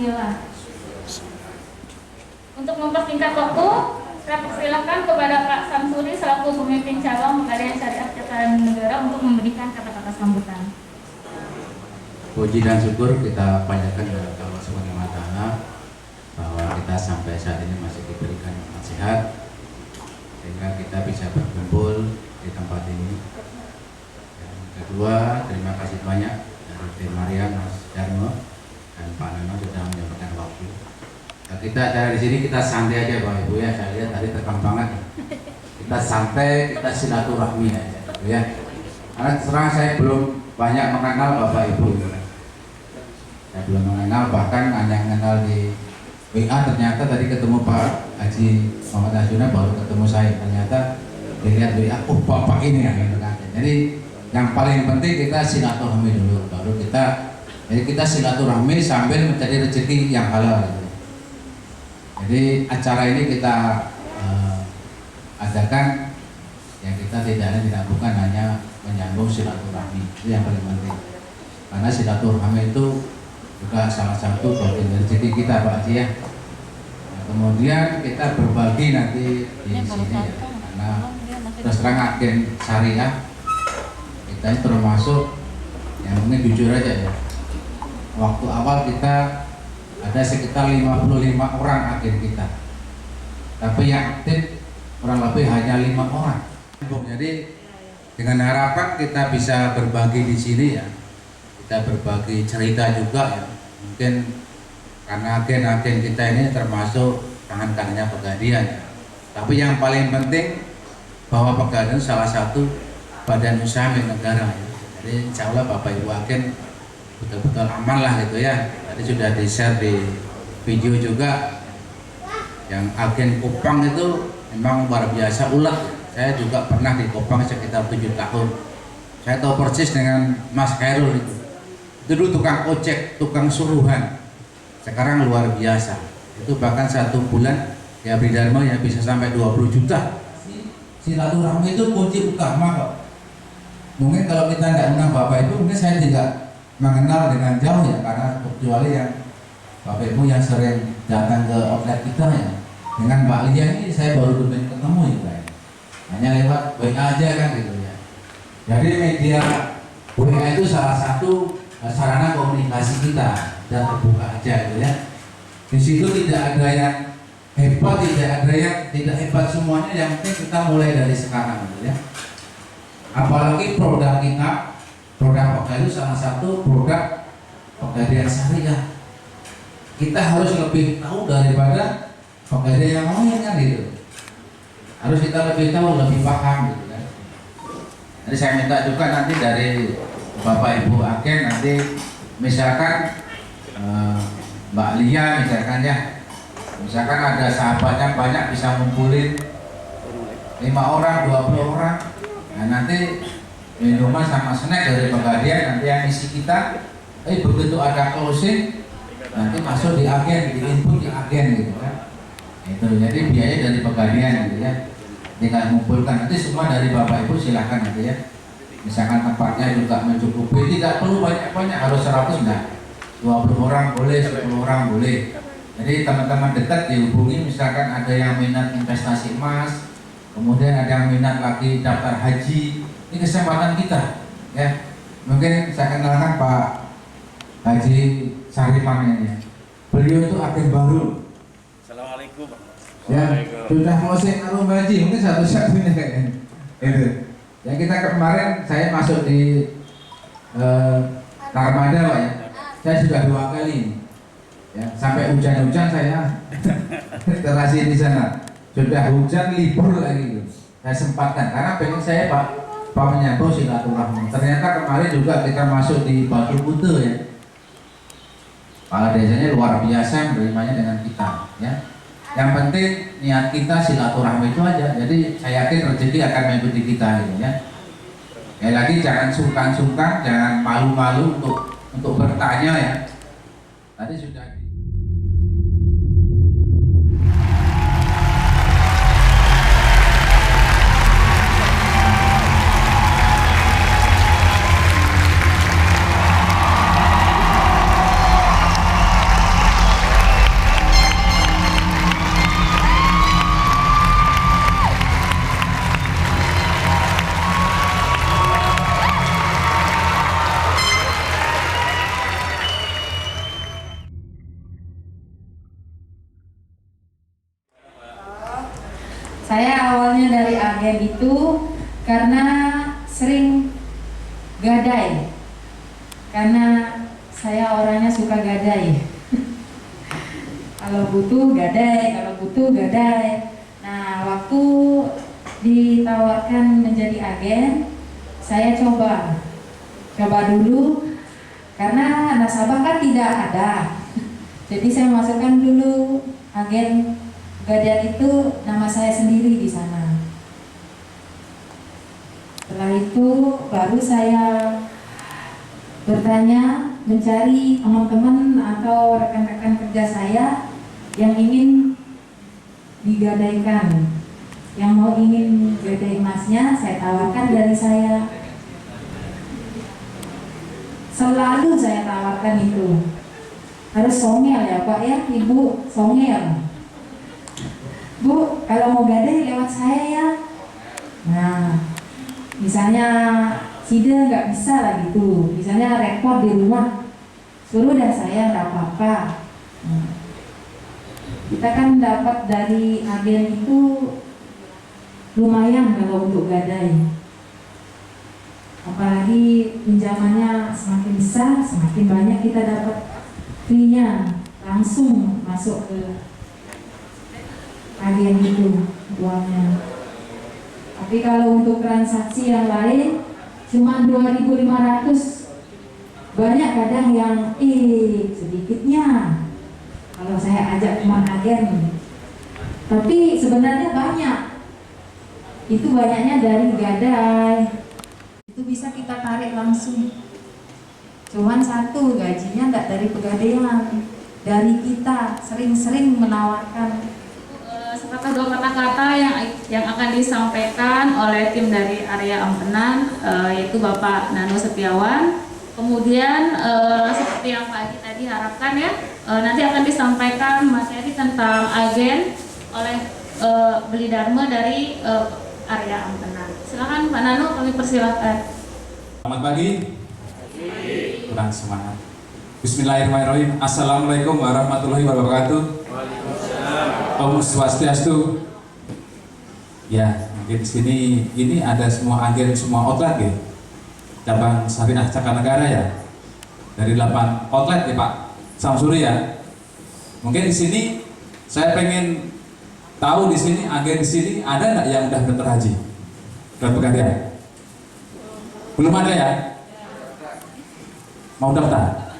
Bismillah. Untuk mempersingkat waktu, saya persilakan kepada Pak Samsuri selaku pemimpin cabang Pegadaian Syariah Cetakan Negara untuk memberikan kata-kata sambutan. Puji dan syukur kita panjatkan kepada Allah Subhanahu wa Ta'ala bahwa kita sampai saat ini masih diberikan nasihat sehingga kita bisa berkumpul di tempat ini. Yang kedua, terima kasih banyak dari tim Maria, Mas Darmo dan Pak Nano sudah menyempatkan waktu. Nah, kita acara di sini kita santai aja Bapak Ibu ya. Saya lihat tadi tekan banget. Kita santai, kita silaturahmi aja, ya. Karena terang saya belum banyak mengenal Bapak Ibu. Saya belum mengenal, bahkan hanya mengenal di WA. Ternyata tadi ketemu Pak Haji Muhammad Asuna, baru ketemu saya. Ternyata dilihat WA, oh Bapak ini ya, gitu kan. Jadi yang paling penting kita silaturahmi dulu, baru kita silaturahmi sambil mencari rezeki yang halal. Gitu. Jadi acara ini kita adakan yang kita tidak bukan hanya menyambung silaturahmi, itu yang paling penting. Karena silaturahmi itu juga salah satu bagian rezeki kita Pak Haji ya. Nah, kemudian kita berbagi nanti di sini ya, karena terus terang agen syariah kita ini termasuk yang mungkin jujur aja ya. Waktu awal kita ada sekitar 55 orang agen kita, tapi yang aktif kurang lebih hanya 5 orang. Jadi dengan harapan kita bisa berbagi di sini ya, kita berbagi cerita juga ya. Mungkin karena agen-agen kita ini termasuk tangan kanannya Pegadaian ya. Tapi yang paling penting bahwa Pegadaian salah satu badan usaha milik negara ya. Jadi insya Allah Bapak Ibu agen betul-betul aman lah gitu ya. Tadi sudah di-share di video juga yang agen Kupang itu memang luar biasa ulet. Saya juga pernah di Kupang sekitar 7 tahun. Saya tahu persis dengan Mas Khairul itu. Dulu tukang ojek, tukang suruhan. Sekarang luar biasa. Itu bahkan 1 bulan ya Bridharma ya bisa sampai 20 juta. Silaturahmi itu kunci utama kok. Mungkin kalau kita tidak undang Bapak Ibu, mungkin saya tidak mengenal dengan jauh ya, karena kecuali yang Bapak Ibu yang sering datang ke outlet kita ya. Dengan Mbak Lia ini saya baru ketemu ya, hanya lewat WA aja kan gitu ya. Jadi media WA itu salah satu sarana komunikasi kita dan terbuka aja gitu ya. Di situ tidak ada yang hebat, tidak ada yang tidak hebat, semuanya yang penting kita mulai dari sekarang gitu ya. Apalagi produk kita, produk Pegadaian itu salah satu produk Pegadaian Syariah. Kita harus lebih tahu daripada Pegadaian yang lain kan gitu. Harus kita lebih tahu, lebih paham gitu kan. Jadi saya minta juga nanti dari Bapak Ibu agen nanti misalkan Mbak Lia misalkan ya, misalkan ada sahabatnya banyak bisa ngumpulin 5 orang, 20 orang. Nah nanti minuman sama snack dari Pegadaian nanti yang isi kita, begitu ada closing nanti masuk di agen, di input di agen gitu kan. Itu jadi biaya dari Pegadaian gitu ya. Tinggal mengumpulkan nanti semua dari Bapak Ibu silahkan nanti ya. Misalkan tempatnya juga mencukupi, tidak perlu banyak-banyak, harus 100 enggak. 20 orang boleh, 10 orang boleh. Jadi teman-teman dekat dihubungi, misalkan ada yang minat investasi emas, kemudian ada yang minat lagi daftar haji. Ini kesempatan kita ya. Mungkin saya kenalkan Pak Haji Sariman ini. Beliau itu agen baru. Assalamualaikum. Ya, sudah closing alum haji, mungkin satu-satunya kayaknya. Itu. Ya kita kemarin saya masuk di Narmada Pak ya. Saya sudah 2 kali. Ya, sampai hujan-hujan saya terasi di sana. Sudah hujan libur lagi. Saya sempatkan karena pengen saya Pak menyambung silaturahmi. Ternyata kemarin juga kita masuk di Batu Kutu ya. Kepala desanya luar biasa menerimanya dengan kita ya. Yang penting niat kita silaturahmi itu aja. Jadi saya yakin rezeki akan mengikuti kita gitu ya. Ya lagi jangan sungkan-sungkan, jangan malu-malu untuk bertanya ya. Tadi sudah Saya awalnya dari agen itu karena sering gadai. Karena saya orangnya suka gadai. Kalau butuh gadai. Nah, waktu ditawarkan menjadi agen, saya coba dulu karena nasabah kan tidak ada. Jadi saya masukkan dulu agen gadai itu, nama saya sendiri di sana. Setelah itu baru saya bertanya, mencari teman-teman atau rekan-rekan kerja saya yang ingin digadaikan, yang mau ingin gadai emasnya, saya tawarkan dari saya. Selalu saya tawarkan itu. Harus songel ya Pak ya, Ibu songel. Bu, kalau mau gadai lewat saya ya. Nah, misalnya Cida nggak bisa lah gitu, misalnya repot di rumah, suruh dah saya, nggak apa-apa. Kita kan dapat dari agen itu lumayan kalau untuk gadai. Apalagi pinjamannya semakin besar, semakin banyak kita dapat fee-nya, langsung masuk ke agen itu uangnya. Tapi kalau untuk transaksi yang lain cuma 2.500, banyak kadang yang sedikitnya kalau saya ajak teman agen, tapi sebenarnya banyak. Itu banyaknya dari gadai, itu bisa kita tarik langsung. Cuman satu, gajinya enggak dari pegadaian, dari kita sering-sering menawarkan. Sepatah dua kata-kata yang akan disampaikan oleh tim dari area Ampenan, yaitu Bapak Nano Setiawan. Kemudian seperti yang Pak Haji tadi harapkan ya, nanti akan disampaikan materi tentang agen oleh Beli Dharma dari area Ampenan. Silakan Pak Nano, kami persilakan. Selamat pagi. Kurang semangat. Bismillahirrahmanirrahim. Assalamualaikum warahmatullahi wabarakatuh. Om Swastiastu. Ya, mungkin di sini ini ada semua agen, semua outlet ya. Cabang Syariah Cakanegara ya. Dari 8 outlet ya Pak Samsuri ya. Mungkin di sini saya pengen tahu di sini agen di sini ada nggak yang udah daftar haji? Dan pegadaian? Belum ada ya? Mau daftar?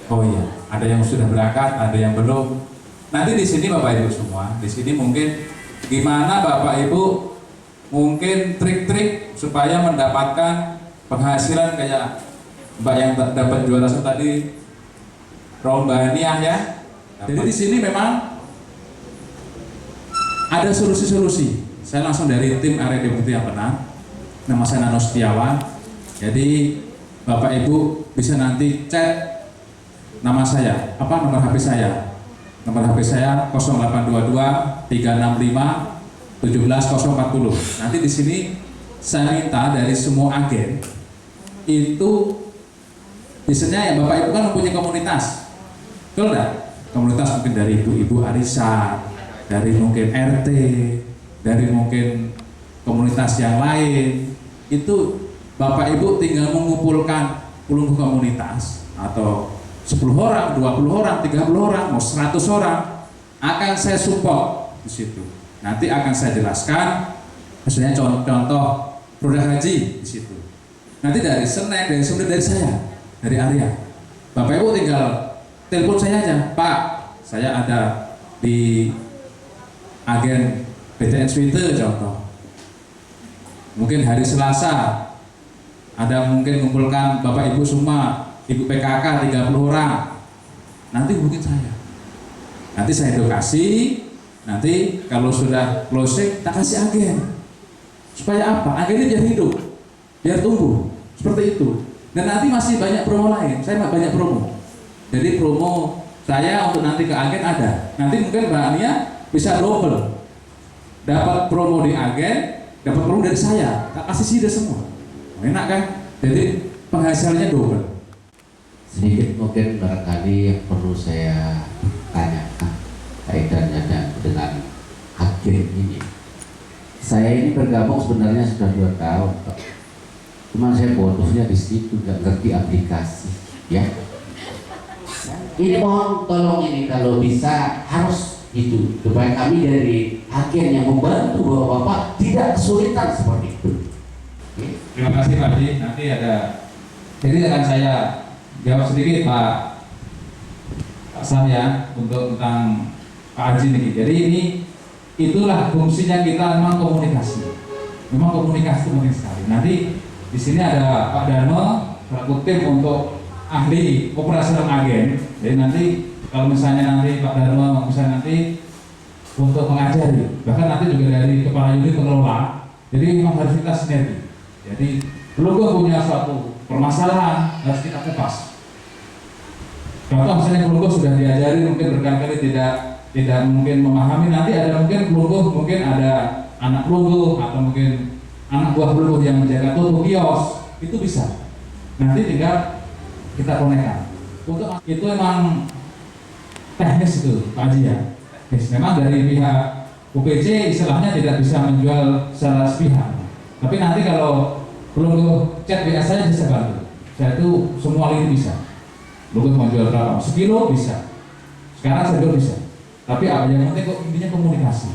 Oh iya, ada yang sudah berangkat, ada yang belum. Nanti di sini Bapak Ibu semua, di sini mungkin gimana Bapak Ibu mungkin trik-trik supaya mendapatkan penghasilan kayak Mbak yang dapat juara satu tadi, Rombaniah ya. Jadi di sini memang ada solusi-solusi. Saya langsung dari tim area Deputi Ampenan, nama saya Nano Setiawan. Jadi Bapak Ibu bisa nanti chat nama saya, apa nomor HP saya. Nomor HP saya 0822 365 17040. Nanti di sini saya minta dari semua agen itu biasanya ya Bapak Ibu kan mempunyai komunitas, betul nggak? Komunitas mungkin dari ibu-ibu arisan, dari mungkin RT, dari mungkin komunitas yang lain. Itu Bapak Ibu tinggal mengumpulkan 10 komunitas atau 10 orang, 20 orang, 30 orang, mau 100 orang, akan saya support di situ. Nanti akan saya jelaskan, misalnya contoh produk haji di situ. Nanti dari Senin, dari sumber dari saya, dari area. Bapak Ibu tinggal telepon saya aja, Pak, saya ada di agen BTN Suite contoh. Mungkin hari Selasa ada mungkin mengumpulkan Bapak Ibu semua, Ibu PKK 30 orang, nanti hubungin saya. Nanti saya edukasi, nanti kalau sudah closing, tak kasih agen. Supaya apa? Agen ini biar hidup, biar tumbuh, seperti itu. Dan nanti masih banyak promo lain, saya banyak promo. Jadi promo saya untuk nanti ke agen ada. Nanti mungkin Mbak Nia bisa double. Dapat promo di agen, dapat promo dari saya, tak kasih sida semua. Enak kan? Jadi penghasilannya double. Sedikit mungkin barangkali yang perlu saya tanyakan kaitannya dengan agen ini. saya ini bergabung sebenarnya sudah 2 tahun, Pak. Cuma saya bodohnya di situ, nggak ngerti aplikasi, ya. Ini mohon tolong ini kalau bisa harus itu supaya kami dari agen yang membantu Bapak tidak kesulitan seperti itu. Oke. Terima kasih Pak Haji. Nanti ada, jadi akan saya jawab sedikit Pak Sam ya untuk tentang Pak Haji nih. Jadi ini itulah fungsinya kita memang komunikasi. Memang komunikasi penting sekali. Nanti di sini ada Pak Darmo selaku tim untuk ahli operasional agen. Jadi nanti kalau misalnya nanti Pak Darmo bisa nanti untuk mengajari, bahkan nanti juga dari kepala unit pengelola. Jadi memang harus kita sinergi. Jadi pelungguh punya suatu permasalahan harus kita kupas. Contoh misalnya pelungguh sudah diajari mungkin berkali-kali tidak mungkin memahami, nanti ada mungkin pelungguh, mungkin ada anak pelungguh atau mungkin anak buah pelungguh yang menjaga toko kios, itu bisa. Nanti tinggal kita konekkan. Untuk itu memang teknis itu Pak Haji ya. Memang dari pihak UPC istilahnya tidak bisa menjual secara sepihak. Tapi nanti kalau pelungguh chat WA saya bisa bantu. Saya itu semua lini bisa. Pelungguh mau jual berapa? Sekilo bisa. Sekarang saya jual bisa. Tapi apa yang penting kok intinya komunikasi.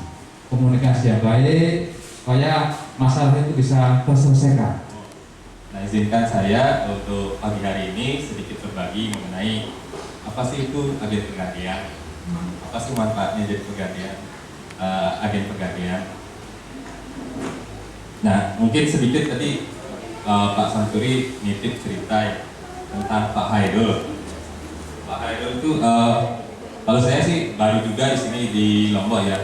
Komunikasi yang baik supaya masalah itu bisa terselesaikan. Nah, izinkan saya untuk pagi hari ini sedikit berbagi mengenai apa sih itu agen pegadaian, apa sih manfaatnya jadi pegadaian, agen pegadaian. Nah, mungkin sedikit tadi Pak Santuri nitip cerita ya, tentang Pak Hairul. Pak Hairul itu kalau saya sih baru juga di sini di Lombok ya,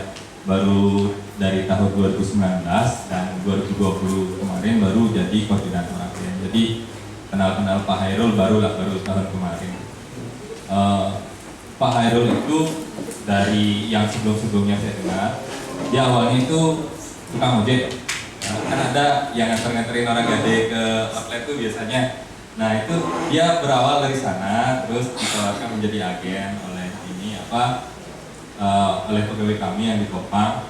baru dari tahun 2019 dan 2020 kemarin baru jadi koordinator agen. Jadi kenal Pak Hairul baru tahun kemarin. Pak Hairul itu dari yang sebelumnya saya dengar, dia awalnya itu tukang ojek. Kan ada yang nganterin orang gede ke outlet itu biasanya. Nah itu dia berawal dari sana, terus ditawarkan menjadi agen oleh oleh pegawai kami yang di Kopang.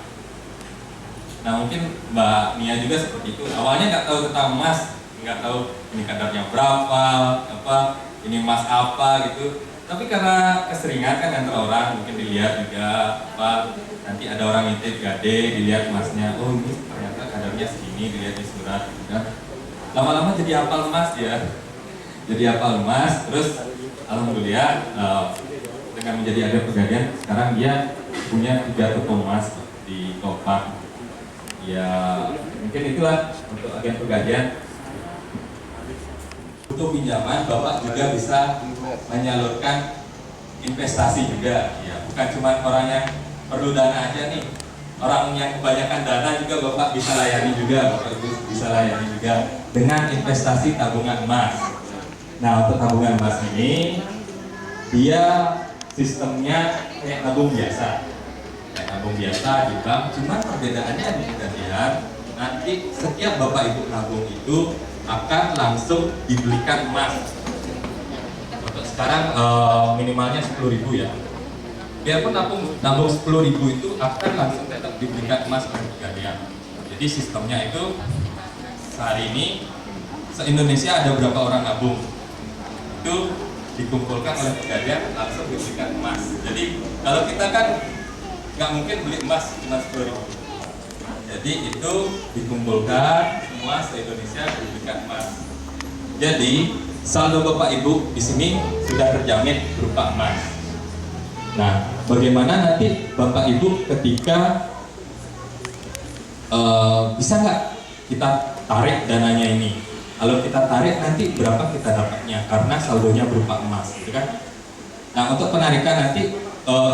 Nah mungkin Mbak Nia juga seperti itu. Awalnya nggak tahu tentang emas, nggak tahu ini kadarnya berapa, ini emas apa gitu. Tapi karena keseringan kan nganter orang, mungkin dilihat juga nanti ada orang nitip gade, dilihat emasnya, oh ini ternyata kadarnya segini, dilihat di surat gitu kan. Lama-lama jadi hafal emas ya. Jadi hafal emas, terus alhamdulillah dengan menjadi agen pegadaian, sekarang dia punya 3 toko emas di Kopang. Ya mungkin itulah untuk agen pegadaian. Untuk pinjaman, Bapak juga bisa menyalurkan investasi juga. Ya, bukan cuma orang yang perlu dana aja nih. Orang yang kebanyakan dana juga Bapak bisa layani juga. Bapak bisa layani juga dengan investasi tabungan emas. Nah, untuk tabungan emas ini dia sistemnya kayak tabung biasa. Kayak tabung biasa di bank, cuma perbedaannya di pegadaian. Nanti setiap Bapak Ibu nabung itu akan langsung dibelikan emas. Untuk sekarang minimalnya 10.000 ya. Biarpun nabung 10.000 itu akan langsung tetap dibelikan emas oleh pegadaian. Jadi sistemnya itu sehari ini se-Indonesia ada berapa orang nabung itu dikumpulkan oleh pegadaian langsung dibelikan emas. Jadi kalau kita kan nggak mungkin beli emas cuma 10.000. Jadi itu dikumpulkan semua se-Indonesia diberikan emas. Jadi saldo Bapak Ibu di sini sudah terjamin berupa emas. Nah, bagaimana nanti Bapak Ibu ketika bisa nggak kita tarik dananya ini? Kalau kita tarik nanti berapa kita dapatnya? Karena saldonya berupa emas, gitu kan? Nah, untuk penarikan nanti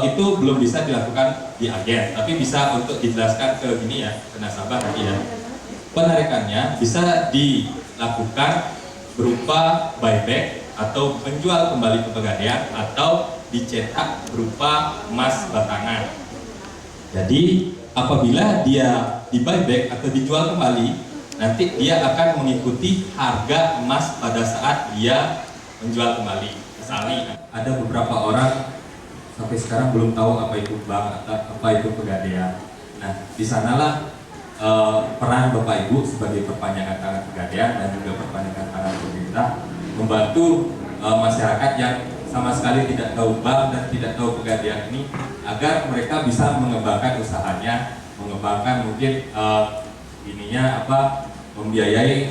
itu belum bisa dilakukan di agen, tapi bisa untuk dijelaskan ke gini ya, ke nasabah nanti ya. Penarikannya bisa dilakukan berupa buyback atau menjual kembali ke pegadaian atau dicetak berupa emas batangan. Jadi apabila dia di buyback atau dijual kembali, nanti dia akan mengikuti harga emas pada saat dia menjual kembali. Misalnya ada beberapa orang sampai sekarang belum tahu apa itu bank atau apa itu pegadaian. Nah, di sanalah peran Bapak Ibu sebagai perpanjangan tangan Pegadaian dan juga perpanjangan tangan pemerintah membantu masyarakat yang sama sekali tidak tahu bank dan tidak tahu Pegadaian ini agar mereka bisa mengembangkan usahanya, mengembangkan mungkin membiayai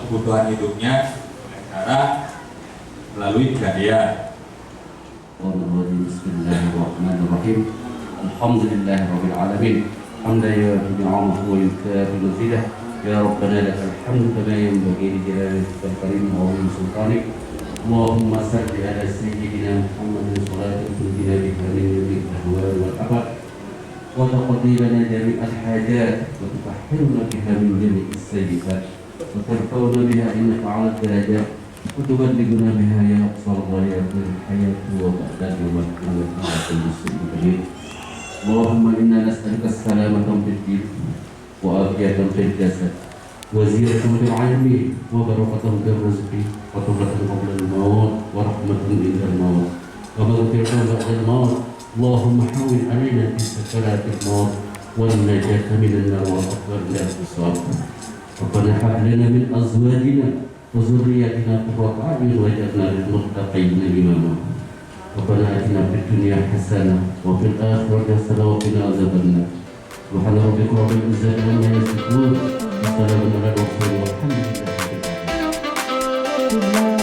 kebutuhan hidupnya dengan cara melalui Pegadaian. Bismillahirrahmanirrahim. Alhamdulillahirabbil alamin. Hamdan yu'ti ni'amahu wa yukafi mazidah. Ya Rabbana lakal hamdu kama yanbaghi li jalali wajhikal karim wa 'azimi sultanik. Allahumma salli ala sayyidina Muhammadin salatan tunjina biha min jami'il ahwal wal abad wa taqdi lana jami'al hajat wa tutahhiruna biha min jami'is sayyi'at wa tarfa'una biha innaka 'alal darajat وتبلغنا بها يا أقصى الغايات الحياة وبعد الموت والحياة المسلمين. اللهم إنا نسألك السلامة في الدين وعافية في الجسد وزيادة في العلم وبركة في الرزق وتوبة قبل الموت ورحمة عند الموت ومغفرة بعد الموت. اللهم حول علينا في سكرات الموت والنجاة من النار والأكبر من الحساب. ربنا هب لنا من أزواجنا وذريتنا قرة أعين واجعلنا للمتقين إماما. ربنا آتنا في الدنيا حسنة وفي الآخرة حسنة وقنا عذاب النار. سبحان ربك رب العزة عما يصفون وسلام على المرسلين والحمد لله رب العالمين.